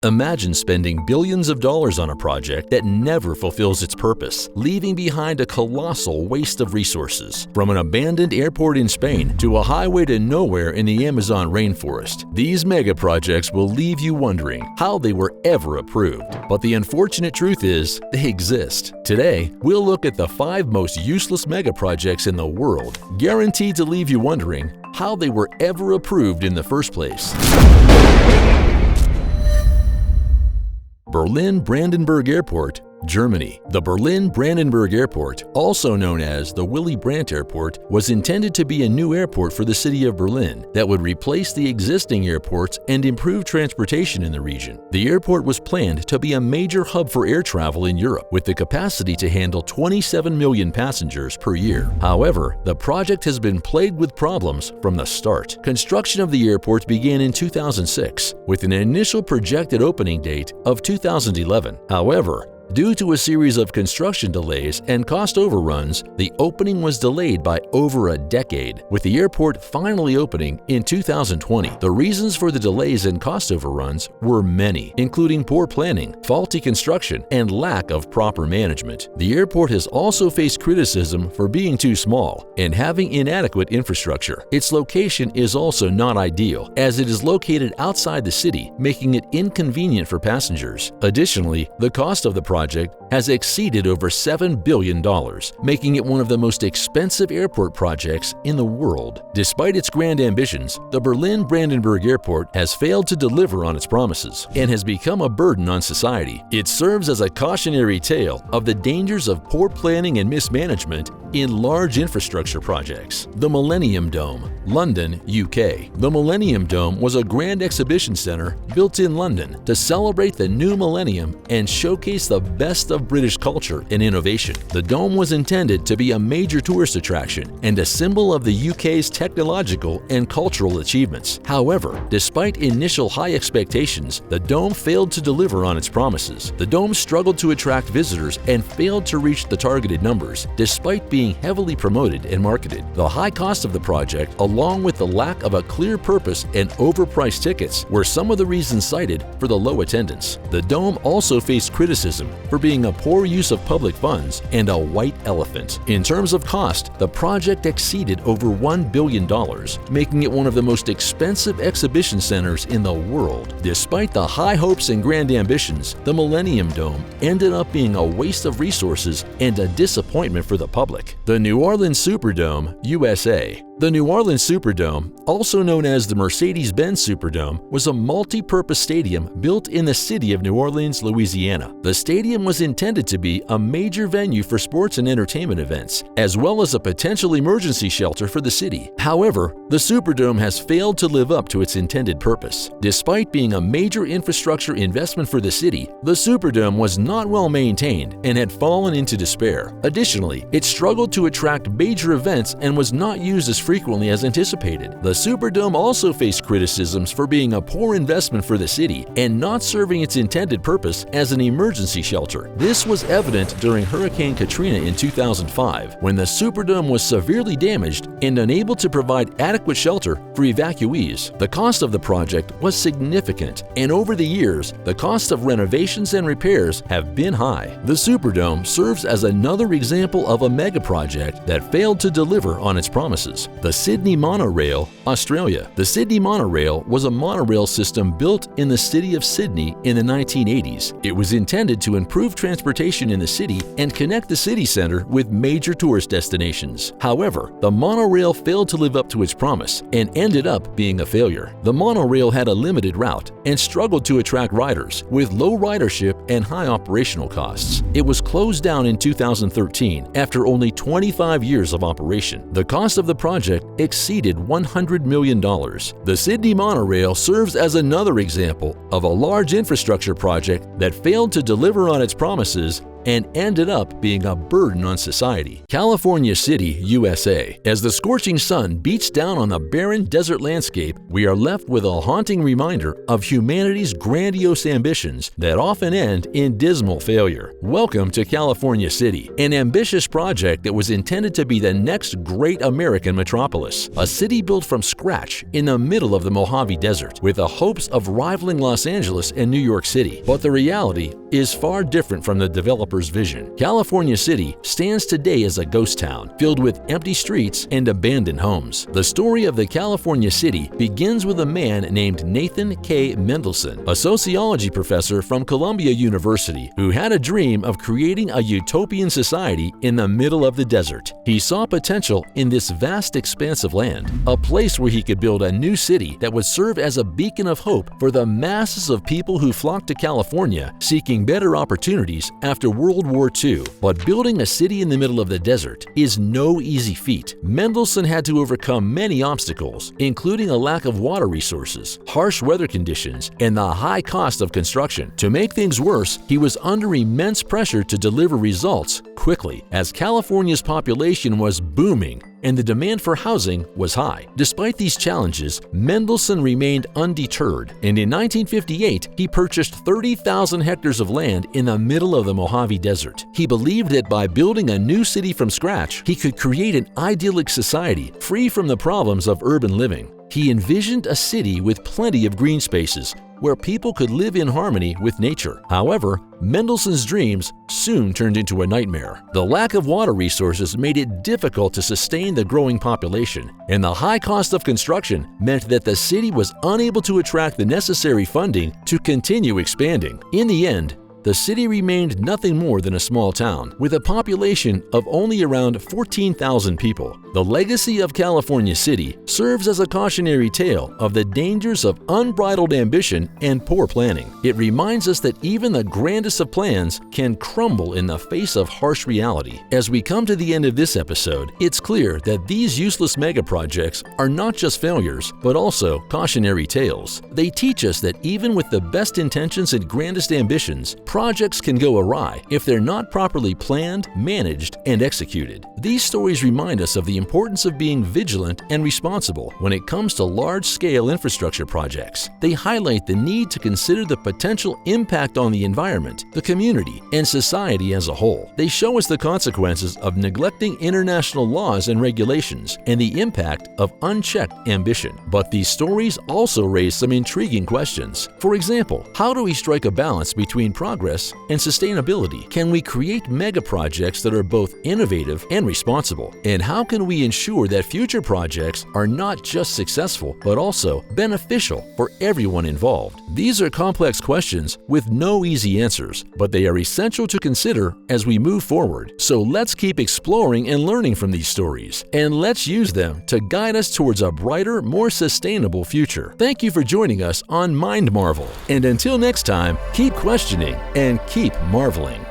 Imagine spending billions of dollars on a project that never fulfills its purpose, leaving behind a colossal waste of resources. From an abandoned airport in Spain to a highway to nowhere in the Amazon rainforest, these mega projects will leave you wondering how they were ever approved. But the unfortunate truth is, they exist. Today, we'll look at the 5 most useless mega projects in the world, guaranteed to leave you wondering how they were ever approved in the first place. Berlin-Brandenburg Airport, Germany. The Berlin-Brandenburg Airport, also known as the Willy Brandt Airport, was intended to be a new airport for the city of Berlin that would replace the existing airports and improve transportation in the region. The airport was planned to be a major hub for air travel in Europe, with the capacity to handle 27 million passengers per year. However, the project has been plagued with problems from the start. Construction of the airport began in 2006, with an initial projected opening date of 2011. However, due to a series of construction delays and cost overruns, the opening was delayed by over a decade, with the airport finally opening in 2020. The reasons for the delays and cost overruns were many, including poor planning, faulty construction, and lack of proper management. The airport has also faced criticism for being too small and having inadequate infrastructure. Its location is also not ideal, as it is located outside the city, making it inconvenient for passengers. Additionally, the cost of the project has exceeded over $7 billion, making it one of the most expensive airport projects in the world. Despite its grand ambitions, the Berlin-Brandenburg Airport has failed to deliver on its promises and has become a burden on society. It serves as a cautionary tale of the dangers of poor planning and mismanagement in large infrastructure projects. The Millennium Dome, London, UK. The Millennium Dome was a grand exhibition center built in London to celebrate the new millennium and showcase the best of British culture and innovation. The dome was intended to be a major tourist attraction and a symbol of the UK's technological and cultural achievements. However, despite initial high expectations, the dome failed to deliver on its promises. The dome struggled to attract visitors and failed to reach the targeted numbers, despite being heavily promoted and marketed. The high cost of the project, along with the lack of a clear purpose and overpriced tickets, were some of the reasons cited for the low attendance. The dome also faced criticism for being a poor use of public funds and a white elephant. In terms of cost, the project exceeded over $1 billion, making it one of the most expensive exhibition centers in the world. Despite the high hopes and grand ambitions, the Millennium Dome ended up being a waste of resources and a disappointment for the public. The New Orleans Superdome, USA. The New Orleans Superdome, also known as the Mercedes-Benz Superdome, was a multi-purpose stadium built in the city of New Orleans, Louisiana. The stadium was intended to be a major venue for sports and entertainment events, as well as a potential emergency shelter for the city. However, the Superdome has failed to live up to its intended purpose. Despite being a major infrastructure investment for the city, the Superdome was not well maintained and had fallen into despair. Additionally, it struggled to attract major events and was not used as frequently as anticipated. The Superdome also faced criticisms for being a poor investment for the city and not serving its intended purpose as an emergency shelter. This was evident during Hurricane Katrina in 2005, when the Superdome was severely damaged and unable to provide adequate shelter for evacuees. The cost of the project was significant, and over the years, the cost of renovations and repairs have been high. The Superdome serves as another example of a mega project that failed to deliver on its promises. The Sydney Monorail, Australia. The Sydney Monorail was a monorail system built in the city of Sydney in the 1980s. It was intended to improve transportation in the city and connect the city centre with major tourist destinations. However, the monorail failed to live up to its promise and ended up being a failure. The monorail had a limited route and struggled to attract riders, with low ridership and high operational costs. It was closed down in 2013 after only 25 years of operation. The cost of the project exceeded $100 million. The Sydney Monorail serves as another example of a large infrastructure project that failed to deliver on its promises and ended up being a burden on society. California City, USA. As the scorching sun beats down on the barren desert landscape, we are left with a haunting reminder of humanity's grandiose ambitions that often end in dismal failure. Welcome to California City, an ambitious project that was intended to be the next great American metropolis, a city built from scratch in the middle of the Mojave Desert, with the hopes of rivaling Los Angeles and New York City. But the reality is far different from the developer's vision. California City stands today as a ghost town, filled with empty streets and abandoned homes. The story of the California City begins with a man named Nathan K. Mendelsohn, a sociology professor from Columbia University, who had a dream of creating a utopian society in the middle of the desert. He saw potential in this vast expanse of land, a place where he could build a new city that would serve as a beacon of hope for the masses of people who flocked to California seeking better opportunities after World War II. But building a city in the middle of the desert is no easy feat. Mendelsohn had to overcome many obstacles, including a lack of water resources, harsh weather conditions, and the high cost of construction. To make things worse, he was under immense pressure to deliver results quickly, as California's population was booming and the demand for housing was high. Despite these challenges, Mendelsohn remained undeterred, and in 1958, he purchased 30,000 hectares of land in the middle of the Mojave Desert. He believed that by building a new city from scratch, he could create an idyllic society free from the problems of urban living. He envisioned a city with plenty of green spaces, where people could live in harmony with nature. However, Mendelsohn's dreams soon turned into a nightmare. The lack of water resources made it difficult to sustain the growing population, and the high cost of construction meant that the city was unable to attract the necessary funding to continue expanding. In the end, the city remained nothing more than a small town, with a population of only around 14,000 people. The legacy of California City serves as a cautionary tale of the dangers of unbridled ambition and poor planning. It reminds us that even the grandest of plans can crumble in the face of harsh reality. As we come to the end of this episode, it's clear that these useless megaprojects are not just failures, but also cautionary tales. They teach us that even with the best intentions and grandest ambitions, projects can go awry if they're not properly planned, managed, and executed. These stories remind us of the importance of being vigilant and responsible when it comes to large-scale infrastructure projects. They highlight the need to consider the potential impact on the environment, the community, and society as a whole. They show us the consequences of neglecting international laws and regulations and the impact of unchecked ambition. But these stories also raise some intriguing questions. For example, how do we strike a balance between progress and sustainability? Can we create mega projects that are both innovative and responsible? And how can we ensure that future projects are not just successful, but also beneficial for everyone involved? These are complex questions with no easy answers, but they are essential to consider as we move forward. So let's keep exploring and learning from these stories, and let's use them to guide us towards a brighter, more sustainable future. Thank you for joining us on Mind Marvel, and until next time, keep questioning and keep marveling.